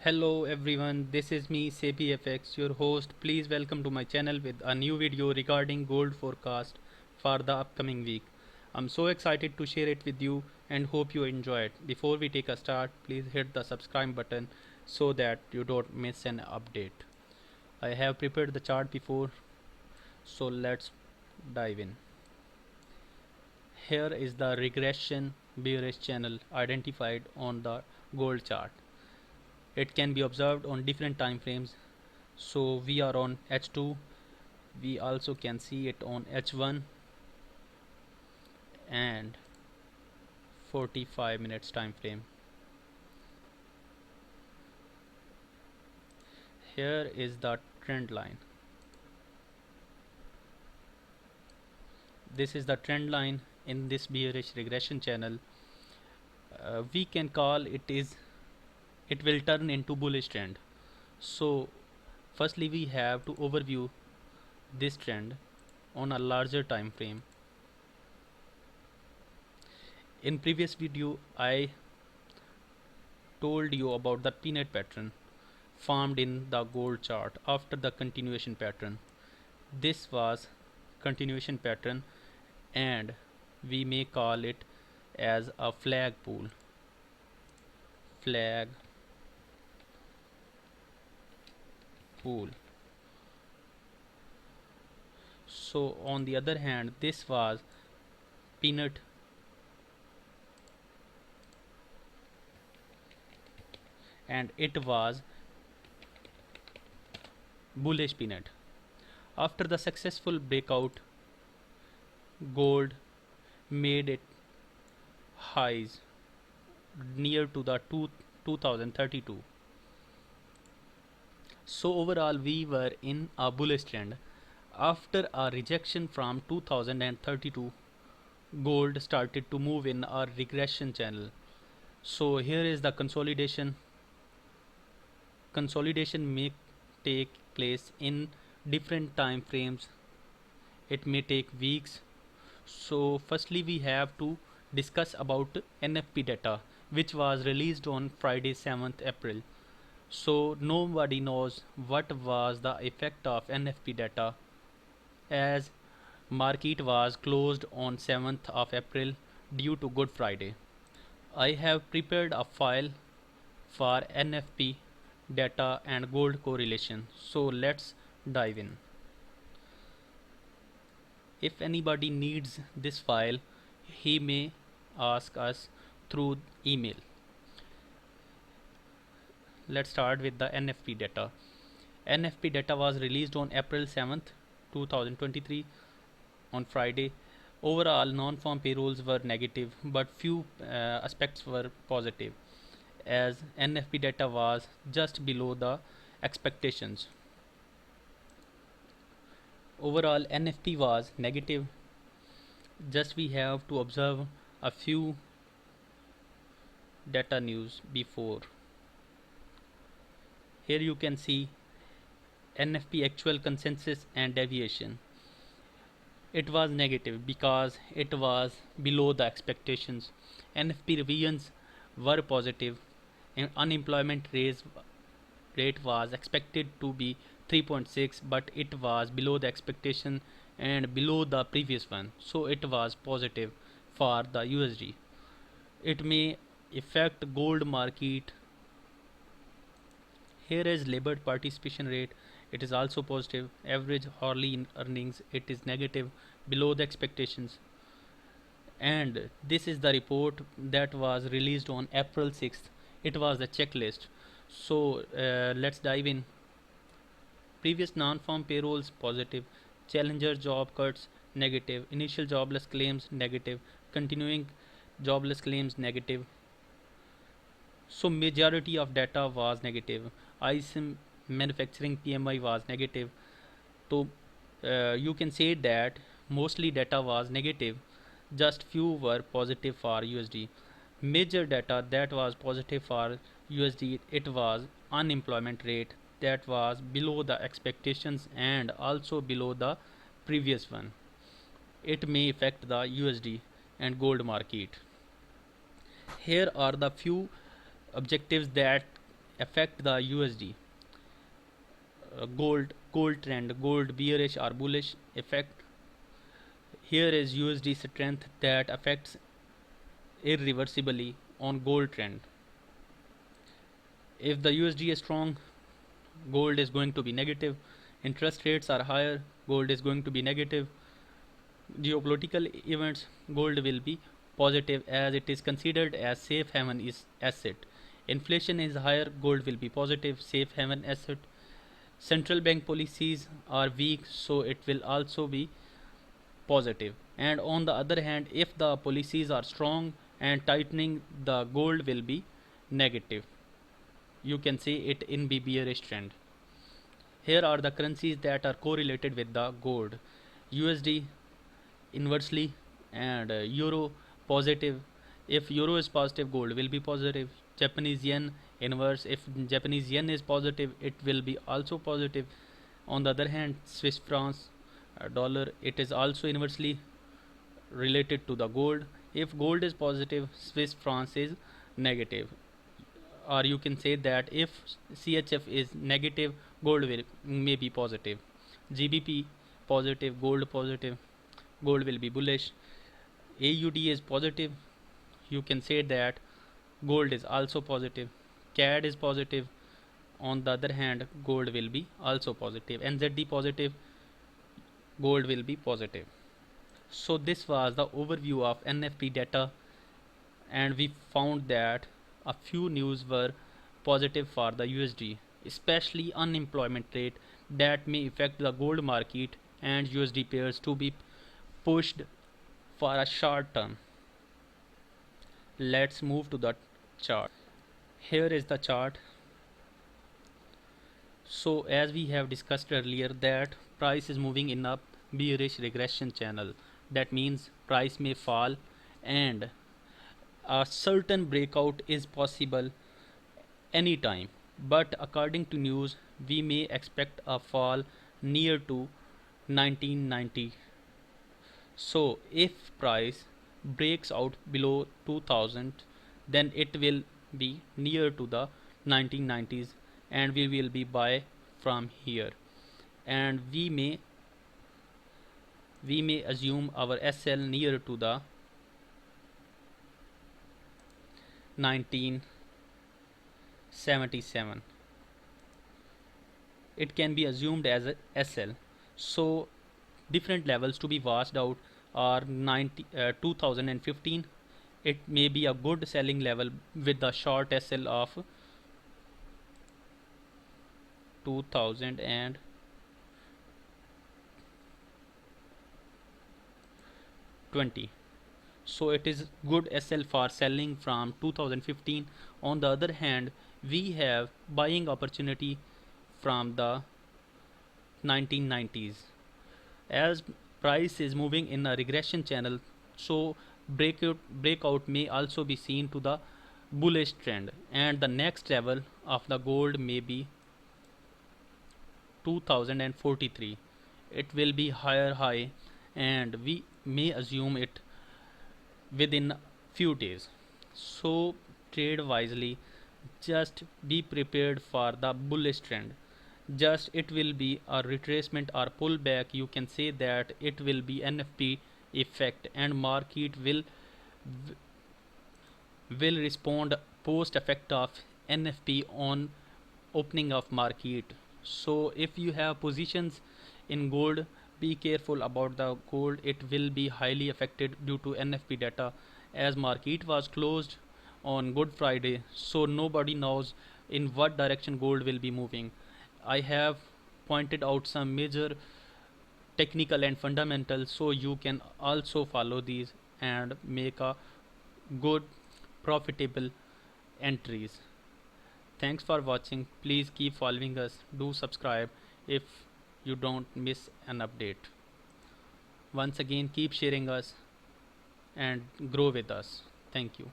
Hello everyone, this is me SebiFX, your host. Please welcome to my channel with a new video regarding gold forecast for the upcoming week. I'm so excited to share it with you and hope you enjoy it. Before we take a start, please hit the subscribe button so that you don't miss an update. I have prepared the chart before, so let's dive in. Here is the regression bearish channel identified on the gold chart. It can be observed on different time frames. So we are on H2, we also can see it on H1 and 45 minutes time frame. Here is the trend line. This is the trend line in this bearish regression channel. We can call it will turn into bullish trend. So firstly we have to overview this trend on a larger time frame. In previous video I told you about the peanut pattern formed in the gold chart after the continuation pattern. This was continuation pattern and we may call it as a flag pool. Flag pool. So on the other hand, this was peanut and it was bullish peanut. After the successful breakout, gold made it highs near to the 2032. So overall we were in a bullish trend. After a rejection from 2032, gold started to move in a regression channel. So here is the consolidation. Consolidation may take place in different time frames. It may take weeks. So firstly we have to discuss about NFP data, which was released on Friday 7th April. So nobody knows what was the effect of NFP data, as market was closed on 7th of April due to Good Friday. I have prepared a file for NFP data and gold correlation. So let's dive in. If anybody needs this file, he may ask us through email. Let's start with the NFP data. NFP data was released on April 7th, 2023 on Friday. Overall non-farm payrolls were negative, but few aspects were positive, as NFP data was just below the expectations. Overall NFP was negative. Just we have to observe a few data news before. Here you can see NFP actual consensus and deviation. It was negative because it was below the expectations. NFP revisions were positive and unemployment rate was expected to be 3.6, but it was below the expectation and below the previous one, so it was positive for the USD. It may affect gold market. Here is labor participation rate. It is also positive. Average hourly earnings, it is negative, below the expectations. And this is the report that was released on April 6th. It was the checklist. So let's dive in. Previous non-farm payrolls positive, challenger job cuts negative, initial jobless claims negative, continuing jobless claims negative. So majority of data was negative. ISM manufacturing PMI was negative. So you can say that mostly data was negative, just few were positive for USD. Major data that was positive for USD, it was unemployment rate, that was below the expectations and also below the previous one. It may affect the USD and gold market. Here are the few objectives that affect the USD. Gold trend, gold bearish or bullish effect. Here is USD strength that affects irreversibly on gold trend. If the USD is strong, gold is going to be negative. Interest rates are higher, gold is going to be negative. Geopolitical events, gold will be positive as it is considered as safe haven is asset. Inflation is higher, gold will be positive, safe haven asset. Central bank policies are weak, so it will also be positive. And on the other hand, if the policies are strong and tightening, the gold will be negative. You can see it in bearish trend. Here are the currencies that are correlated with the gold. USD inversely and euro positive. If euro is positive, gold will be positive. Japanese yen inverse. If Japanese yen is positive, it will be also positive. On the other hand, Swiss francs dollar, it is also inversely related to the gold. If gold is positive, Swiss francs is negative. Or you can say that if CHF is negative, gold will may be positive. GBP positive, gold will be bullish. AUD is positive, you can say that gold is also positive. CAD is positive, on the other hand, gold will be also positive. NZD positive, gold will be positive. So this was the overview of NFP data, and we found that a few news were positive for the USD, especially unemployment rate that may affect the gold market and USD pairs to be pushed for a short term. Let's move to the chart. Here is the chart. So as we have discussed earlier that price is moving in a bearish regression channel. That means price may fall and a certain breakout is possible anytime. But according to news, we may expect a fall near to 1990. So if price breaks out below 2000, then it will be near to the 1990s and we will be buy from here, and we may assume our SL near to the 1977. It can be assumed as a SL. So different levels to be watched out are 2015. It may be a good selling level with the short SL of 2020. So it is good SL for selling from 2015. On the other hand, we have buying opportunity from the 1990s. As price is moving in a regression channel, so breakout may also be seen to the bullish trend, and the next level of the gold may be 2043. It will be higher high and we may assume it within few days. So trade wisely, just be prepared for the bullish trend. Just it will be a retracement or pullback, you can say that it will be NFP effect and market will respond post effect of NFP on opening of market. So if you have positions in gold, be careful about the gold. It will be highly affected due to NFP data, as market was closed on Good Friday, so nobody knows in what direction gold will be moving. I have pointed out some major technical and fundamental, so you can also follow these and make a good profitable entries. Thanks for watching. Please keep following us. Do subscribe if you don't miss an update. Once again, keep sharing us and grow with us. Thank you.